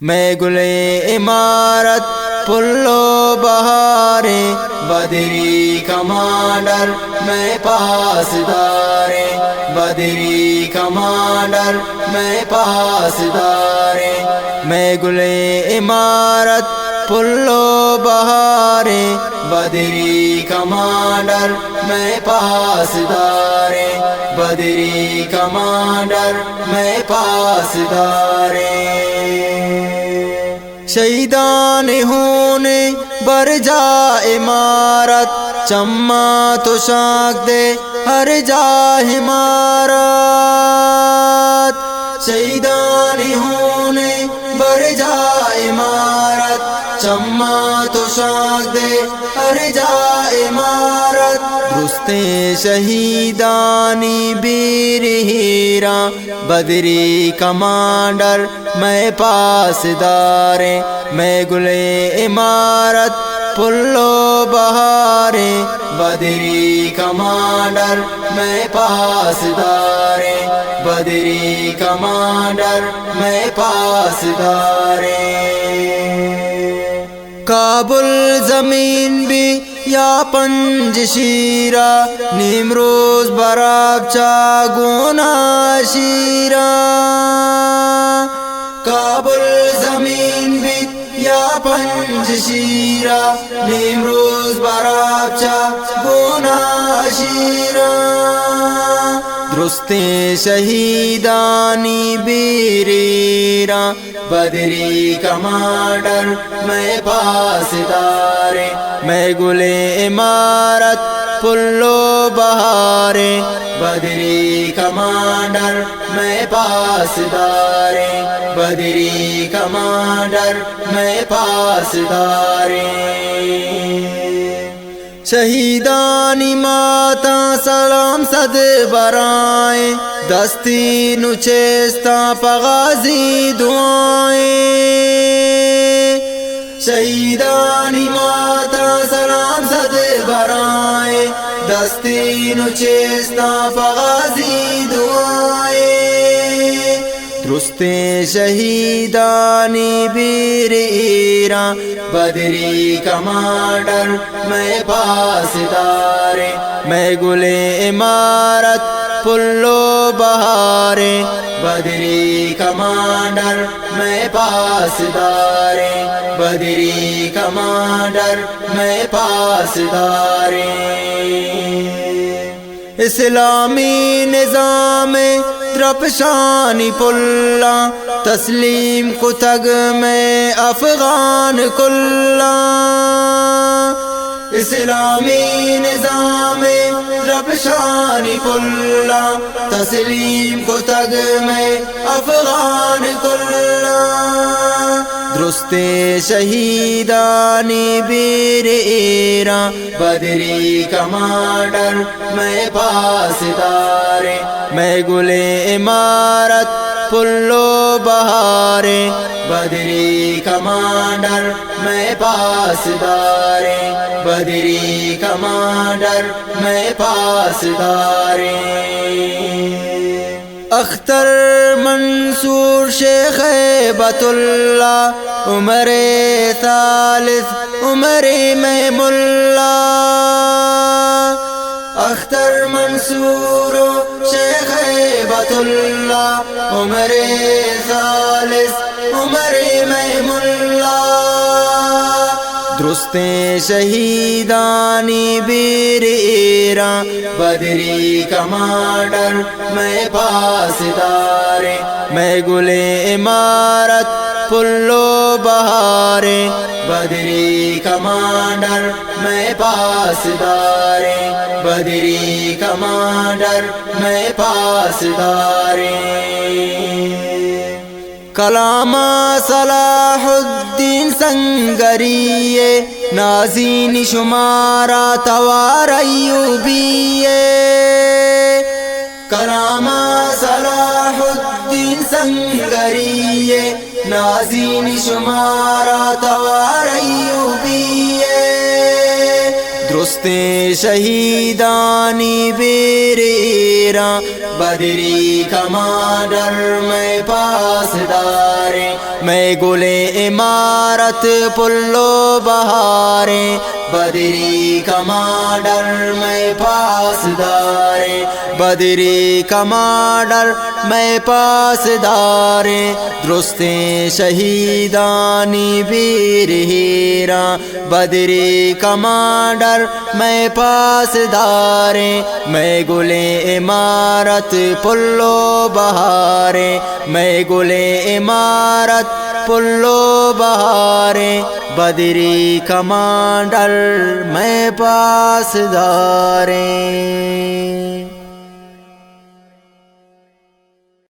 میں گلے عمارت پلو بہارے بدری کمانڈر میں پاسدارے بدری کمانڈر میں پاسدارے میں گلے عمارت پلو بہارے بدری کمانڈر میں پاسدارے بدری کمانڈر میں پاسدارے شہیدان ہونے بر جا عمارت چما تو شاک دے ہر جا عمارت شہیدان ہونے بر جا عمارت چما تو شاک دے ہر جا عمارت درستے شہیدانی بیر ہیرا بدری کمانڈر میں پاسدارے میں گلے عمارت پلو بہارے بدری کمانڈر میں پاسدارے بدری کمانڈر میں پاسدارے کابل زمین بھی یا پنج شیرہ نیمروز براب چا گونا شیرہ کابل زمین بھی یا پنج شیرہ نیمروز براب چا گونا شیرہ درستے شہیدانی بیریرا بدری کمانڈر میں پاسدارے میں گلے عمارت پلو بہارے بدری کمانڈر میں پاسدارے بدری کمانڈر میں پاسدارے شہیدانی ماتا سلام صد برائیں دستی نچیستا پغازی دعائیں شہیدانی ماتا سلام صد برائیں دستی نچیستا پغازی دعائیں درستے شہیدانی بیر ایران بدری کمانڈر میں پاسدارے میں گلے عمارت پلو بہارے بدری کمانڈر میں پاسدارے بدری کمانڈر میں پاسدارے اسلامی نظام درپشانی پلا تسلیم کتگ میں افغان کلا اسلامی نظام درپشانی پلا تسلیم کتگ میں افغان کلا درستے شہیدانی بیر ایران بدری کمانڈر میں پاسدارے میں گلے عمارت پلو بہارے بدری کمانڈر میں پاسدارے بدری کمانڈر میں پاسدارے اختر منصور شیخ بیت اللہ عمر ثالث عمر میم اللہ اختر منصور شیخ بیت اللہ عمر ثالث عمر میم اللہ درستے شہیدانی بیر ایران بدری کمانڈر میں پاسدارے میں گلے عمارت پلو بہارے بدری کمانڈر میں پاسدارے بدری کمانڈر میں پاسدارے کلامہ صلاح الدین سنگریے نازین شمارہ توار ایوبیے کلامہ صلاح الدین سنگریے نازین شمارہ توار ایوبیے درستے شہیدانی بیر ایران بدری کمانڈر میں پاسدارے میں گلے عمارت پلو بہاریں، بدری کمانڈر میں پاسداریں، بدری کمانڈر میں پاسداریں، درستیں شہیدانی ویر ہیراں، بدری کمانڈر میں پاسداریں، میں گلے عمارت پلو بہاریں، میں گلے عمارت پلو بہاریں، بدری کمانڈر میں پاسداریں۔